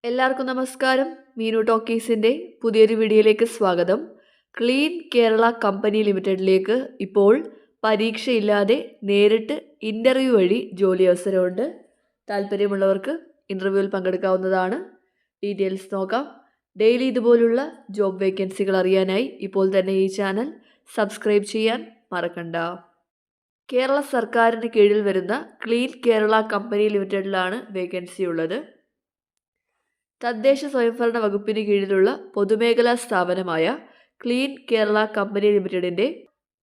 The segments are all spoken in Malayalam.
എല്ലാവർക്കും നമസ്കാരം. മീനു ടോക്കീസിൻ്റെ പുതിയൊരു വീഡിയോയിലേക്ക് സ്വാഗതം. ക്ലീൻ കേരള കമ്പനി ലിമിറ്റഡിലേക്ക് ഇപ്പോൾ പരീക്ഷയില്ലാതെ നേരിട്ട് ഇൻ്റർവ്യൂ വഴി ജോലി അവസരമുണ്ട്. താല്പര്യമുള്ളവർക്ക് ഇൻ്റർവ്യൂവിൽ പങ്കെടുക്കാവുന്നതാണ്. ഡീറ്റെയിൽസ് നോക്കാം. ഡെയിലി ഇതുപോലുള്ള ജോബ് വേക്കൻസികൾ അറിയാനായി ഇപ്പോൾ തന്നെ ഈ ചാനൽ സബ്സ്ക്രൈബ് ചെയ്യാൻ മറക്കണ്ട. കേരള സർക്കാരിന് കീഴിൽ വരുന്ന ക്ലീൻ കേരള കമ്പനി ലിമിറ്റഡിലാണ് വേക്കൻസി ഉള്ളത്. തദ്ദേശ സ്വയംഭരണ വകുപ്പിന് കീഴിലുള്ള പൊതുമേഖലാ സ്ഥാപനമായ ക്ലീൻ കേരള കമ്പനി ലിമിറ്റഡിൻ്റെ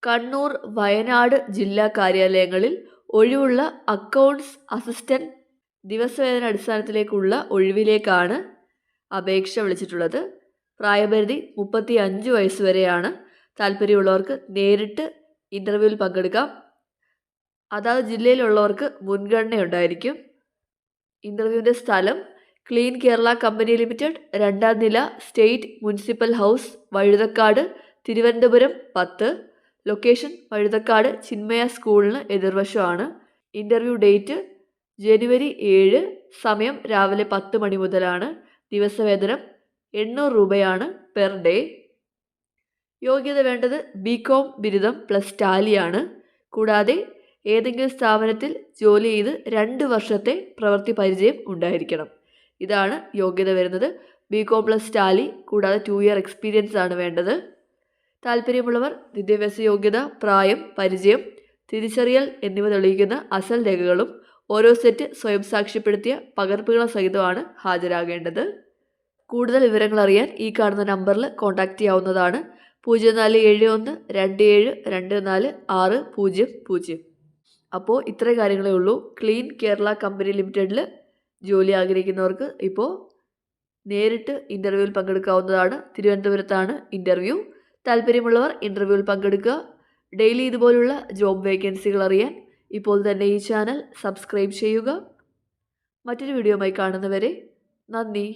കണ്ണൂർ, വയനാട് ജില്ലാ കാര്യാലയങ്ങളിൽ ഒഴിവുള്ള അക്കൗണ്ട്സ് അസിസ്റ്റന്റ് ദിവസവേതന അടിസ്ഥാനത്തിലേക്കുള്ള ഒഴിവിലേക്കാണ് അപേക്ഷ വിളിച്ചിട്ടുള്ളത്. പ്രായപരിധി 35 വയസ്സ് വരെയാണ്. താല്പര്യമുള്ളവർക്ക് നേരിട്ട് ഇൻ്റർവ്യൂവിൽ പങ്കെടുക്കാം. അതാത് ജില്ലയിലുള്ളവർക്ക് മുൻഗണനയുണ്ടായിരിക്കും. ഇൻ്റർവ്യൂവിൻ്റെ സ്ഥലം ക്ലീൻ കേരള കമ്പനി ലിമിറ്റഡ്, 2ാം നില, state municipal house, Vazhuthacaud, Thiruvananthapuram 10. Location Vazhuthacaud Chinmaya സ്കൂളിന് എതിർവശമാണ്. ഇൻ്റർവ്യൂ ഡേറ്റ് ജനുവരി 7. സമയം രാവിലെ 10 മണി മുതലാണ്. ദിവസവേതനം 800 രൂപയാണ് പെർ ഡേ. യോഗ്യത വേണ്ടത് BCom ബിരുദം + ടാലിയാണ്. കൂടാതെ ഏതെങ്കിലും സ്ഥാപനത്തിൽ ജോലി ചെയ്ത് 2 വർഷത്തെ പ്രവൃത്തി പരിചയം ഉണ്ടായിരിക്കണം. ഇതാണ് യോഗ്യത വരുന്നത്. BCom + ടാലി കൂടാതെ 2 ഇയർ എക്സ്പീരിയൻസ് ആണ് വേണ്ടത്. താല്പര്യമുള്ളവർ വിദ്യാഭ്യാസ യോഗ്യത, പ്രായം, പരിചയം, തിരിച്ചറിയൽ എന്നിവ തെളിയിക്കുന്ന അസൽ രേഖകളും ഓരോ സെറ്റ് സ്വയം സാക്ഷ്യപ്പെടുത്തിയ പകർപ്പുകൾ സഹിതമാണ് ഹാജരാകേണ്ടത്. കൂടുതൽ വിവരങ്ങൾ അറിയാൻ ഈ കാണുന്ന നമ്പറിൽ കോൺടാക്റ്റ് ചെയ്യാവുന്നതാണ്. 0471 27 24 600. അപ്പോൾ ഇത്രയും കാര്യങ്ങളേ ഉള്ളൂ. ക്ലീൻ കേരള കമ്പനി ലിമിറ്റഡിൽ ജോലി ആഗ്രഹിക്കുന്നവർക്ക് ഇപ്പോൾ നേരിട്ട് ഇൻ്റർവ്യൂവിൽ പങ്കെടുക്കാവുന്നതാണ്. തിരുവനന്തപുരത്താണ് ഇൻ്റർവ്യൂ. താല്പര്യമുള്ളവർ ഇൻ്റർവ്യൂവിൽ പങ്കെടുക്കുക. ഡെയിലി ഇതുപോലുള്ള ജോബ് വേക്കൻസികൾ അറിയാൻ ഇപ്പോൾ തന്നെ ഈ ചാനൽ സബ്സ്ക്രൈബ് ചെയ്യുക. മറ്റൊരു വീഡിയോയുമായി കാണുന്നവരെ നന്ദി.